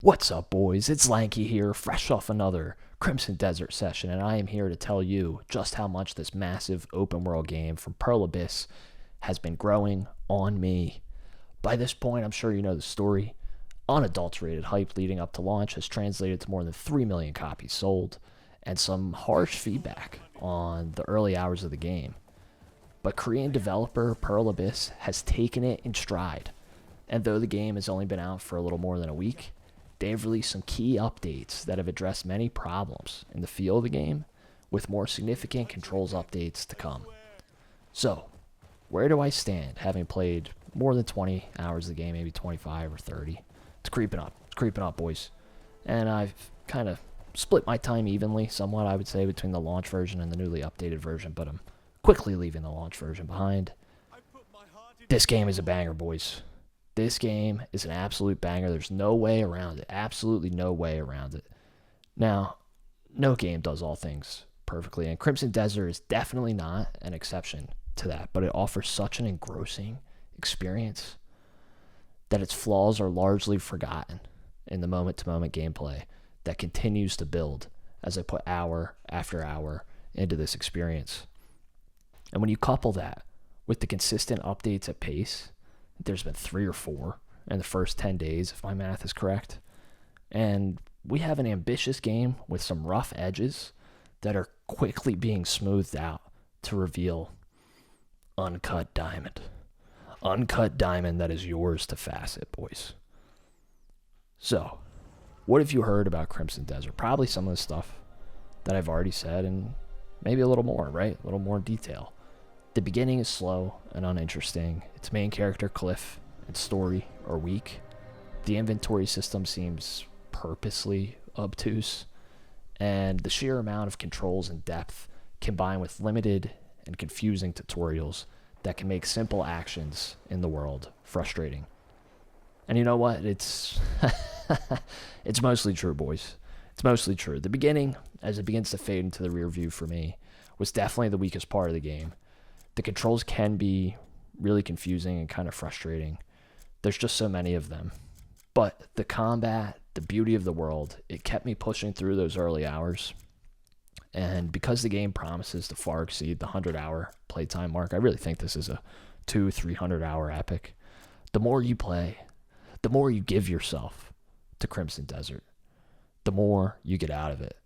What's up, boys? It's Lanky here, fresh off another Crimson Desert session, and I am here to tell you just how much this massive open world game from Pearl Abyss has been growing on me. By this point, I'm sure you know the story. Unadulterated hype leading up to launch has translated to more than 3 million copies sold, and some harsh feedback on the early hours of the game. But Korean developer Pearl Abyss has taken it in stride, and though the game has only been out for a little more than a week, they've released some key updates that have addressed many problems in the feel of the game, with more significant controls updates to come. So, where do I stand, having played more than 20 hours of the game, maybe 25 or 30? It's creeping up, boys. And I've kind of split my time evenly, somewhat, I would say, between the launch version and the newly updated version, but I'm quickly leaving the launch version behind. This game is a banger, boys. This game is an absolute banger. There's no way around it. Absolutely no way around it. Now, no game does all things perfectly, and Crimson Desert is definitely not an exception to that, but it offers such an engrossing experience that its flaws are largely forgotten in the moment-to-moment gameplay that continues to build as I put hour after hour into this experience. And when you couple that with the consistent updates at pace, there's been 3 or 4 in the first 10 days, if my math is correct. And we have an ambitious game with some rough edges that are quickly being smoothed out to reveal uncut diamond. Uncut diamond that is yours to facet, boys. So, what have you heard about Crimson Desert? Probably some of the stuff that I've already said, and maybe a little more, right? A little more detail. The beginning is slow and uninteresting. Its main character, Cliff, and story are weak. The inventory system seems purposely obtuse. And the sheer amount of controls and depth combined with limited and confusing tutorials that can make simple actions in the world frustrating. And you know what? It's it's mostly true, boys. It's mostly true. The beginning, as it begins to fade into the rear view for me, was definitely the weakest part of the game. The controls can be really confusing and kind of frustrating. There's just so many of them. But the combat, the beauty of the world, it kept me pushing through those early hours. And because the game promises to far exceed the 100-hour playtime mark, I really think this is a 200-300-hour epic. The more you play, the more you give yourself to Crimson Desert, the more you get out of it.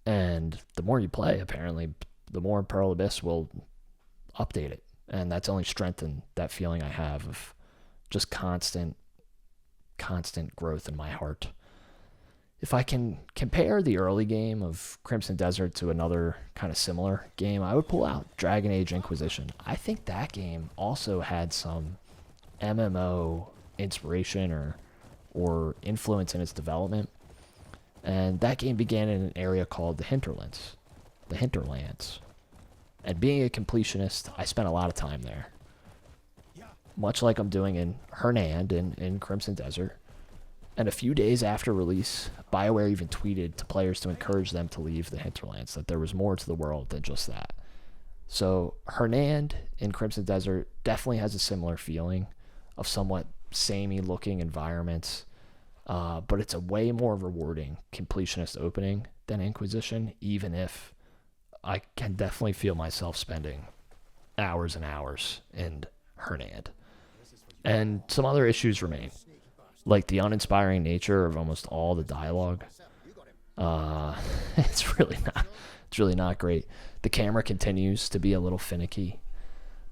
And the more you play, apparently, the more Pearl Abyss will update it, and that's only strengthened that feeling I have of just constant growth in my heart. If I can compare the early game of Crimson Desert to another kind of similar game, I would pull out Dragon Age Inquisition. I think that game also had some MMO inspiration or influence in its development, and that game began in an area called the Hinterlands. And being a completionist, I spent a lot of time there. Much like I'm doing in Hernand in Crimson Desert. And a few days after release, Pywel even tweeted to players to encourage them to leave the Hinterlands, that there was more to the world than just that. So Hernand in Crimson Desert definitely has a similar feeling of somewhat samey looking environments, but it's a way more rewarding completionist opening than Inquisition, even if I can definitely feel myself spending hours and hours in Hernand. And some other issues remain, like the uninspiring nature of almost all the dialogue. It's really not great. The camera continues to be a little finicky,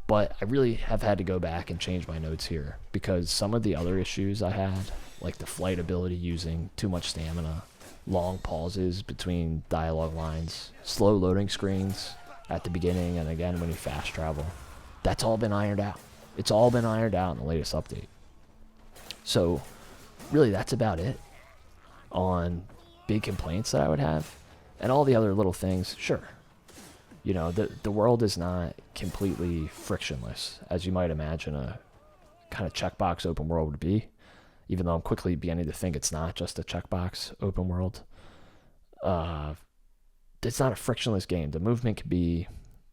but I really have had to go back and change my notes here because some of the other issues I had, like the flight ability using too much stamina, long pauses between dialogue lines, slow loading screens at the beginning and again when you fast travel. That's all been ironed out. It's all been ironed out in the latest update. So, really, that's about it on big complaints that I would have. And all the other little things, sure. You know, the world is not completely frictionless, as you might imagine a kind of checkbox open world would be. Even though I'm quickly beginning to think it's not just a checkbox open world. It's not a frictionless game. The movement can be,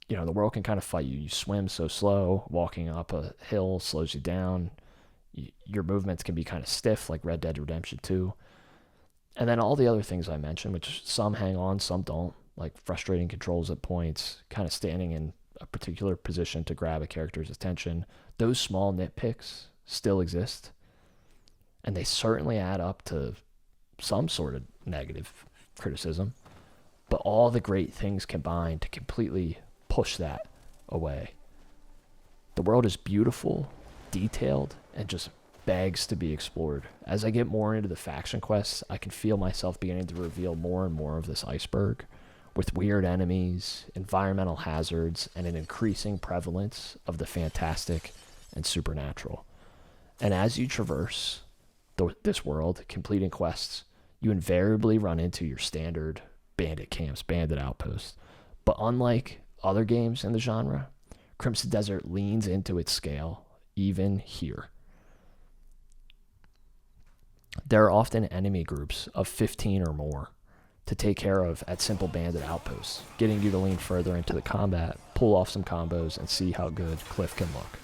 the world can kind of fight you. You swim so slow, walking up a hill slows you down. Your movements can be kind of stiff, like Red Dead Redemption 2. And then all the other things I mentioned, which some hang on, some don't, like frustrating controls at points, kind of standing in a particular position to grab a character's attention, those small nitpicks still exist. And they certainly add up to some sort of negative criticism. But all the great things combined to completely push that away. The world is beautiful, detailed, and just begs to be explored. As I get more into the faction quests, I can feel myself beginning to reveal more and more of this iceberg, with weird enemies, environmental hazards, and an increasing prevalence of the fantastic and supernatural. And as you traverse this world, completing quests, you invariably run into your standard bandit camps, bandit outposts. But unlike other games in the genre, Crimson Desert leans into its scale even here. There are often enemy groups of 15 or more to take care of at simple bandit outposts, getting you to lean further into the combat, pull off some combos, and see how good Cliff can look.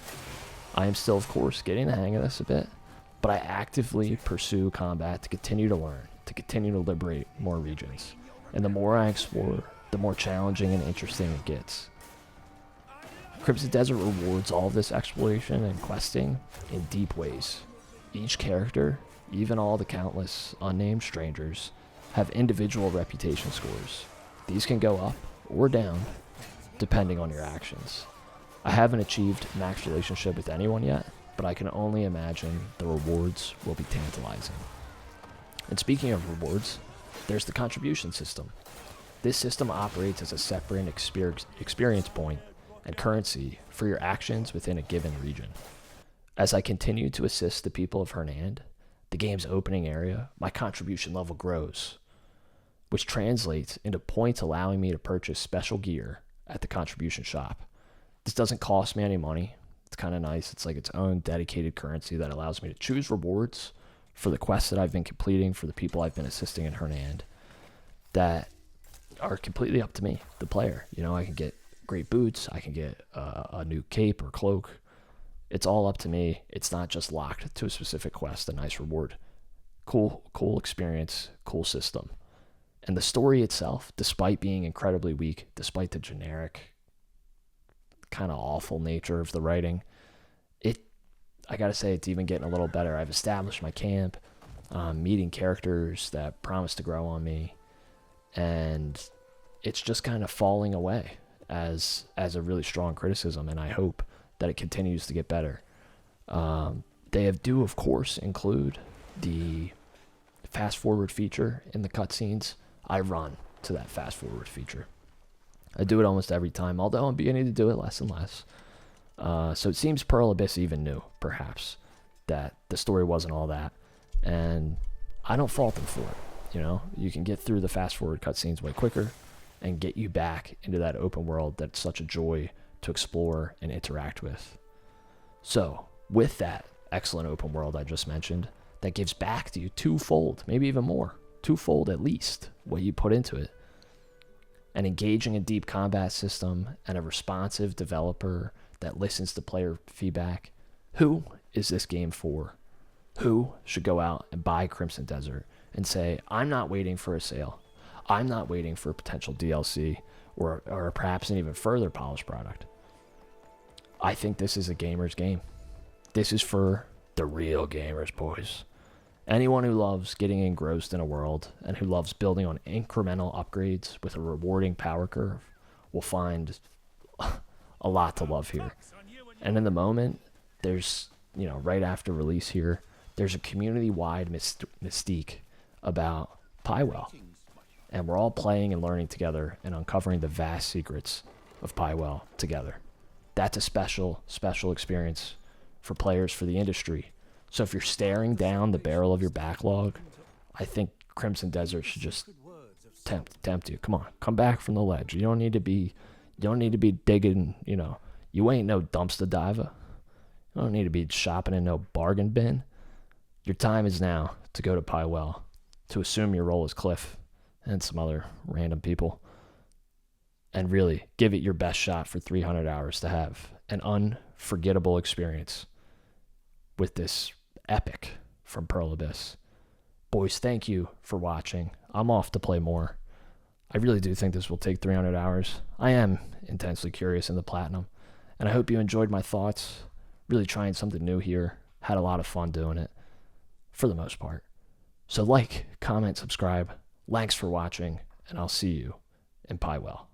I am still, of course, getting the hang of this a bit, but I actively pursue combat to continue to learn, to continue to liberate more regions. And the more I explore, the more challenging and interesting it gets. Crimson Desert rewards all of this exploration and questing in deep ways. Each character, even all the countless unnamed strangers, have individual reputation scores. These can go up or down depending on your actions. I haven't achieved max relationship with anyone yet, but I can only imagine the rewards will be tantalizing. And speaking of rewards, there's the contribution system. This system operates as a separate experience point and currency for your actions within a given region. As I continue to assist the people of Hernand, the game's opening area, my contribution level grows, which translates into points allowing me to purchase special gear at the contribution shop. This doesn't cost me any money. It's kind of nice. It's like its own dedicated currency that allows me to choose rewards for the quests that I've been completing, for the people I've been assisting in Hernand, that are completely up to me, the player. You know, I can get great boots. I can get a new cape or cloak. It's all up to me. It's not just locked to a specific quest, a nice reward. Cool experience, cool system. And the story itself, despite being incredibly weak, despite the generic, kind of awful nature of the writing, I gotta say, it's even getting a little better. I've established my camp, meeting characters that promise to grow on me, and it's just kind of falling away as a really strong criticism, and I hope that it continues to get better. They do, of course, include the fast forward feature in the cutscenes. I run to that fast forward feature. I do it almost every time, although I'm beginning to do it less and less. So it seems Pearl Abyss even knew, perhaps, that the story wasn't all that, and I don't fault them for it. You know, you can get through the fast forward cutscenes way quicker and get you back into that open world that's such a joy to explore and interact with. So, with that excellent open world I just mentioned, that gives back to you twofold, maybe even more, twofold at least, what you put into it. An engaging and deep combat system and a responsive developer that listens to player feedback. Who is this game for? Who should go out and buy Crimson Desert and say, I'm not waiting for a sale. I'm not waiting for a potential DLC or perhaps an even further polished product. I think this is a gamer's game. This is for the real gamers, boys. Anyone who loves getting engrossed in a world and who loves building on incremental upgrades with a rewarding power curve will find a lot to love here. And in the moment, there's, right after release here, there's a community-wide mystique about Pywel. And we're all playing and learning together and uncovering the vast secrets of Pywel together. That's a special, special experience for players, for the industry. So if you're staring down the barrel of your backlog, I think Crimson Desert should just tempt you. Come on, come back from the ledge. You don't need to be digging, you ain't no dumpster diver. You don't need to be shopping in no bargain bin. Your time is now to go to Pywel, to assume your role as Cliff and some other random people, and really give it your best shot for 300 hours to have an unforgettable experience with this epic from Pearl Abyss. Boys, thank you for watching. I'm off to play more. I really do think this will take 300 hours. I am intensely curious in the Platinum, and I hope you enjoyed my thoughts. Really trying something new here. Had a lot of fun doing it, for the most part. So like, comment, subscribe. Thanks for watching, and I'll see you in Pywel.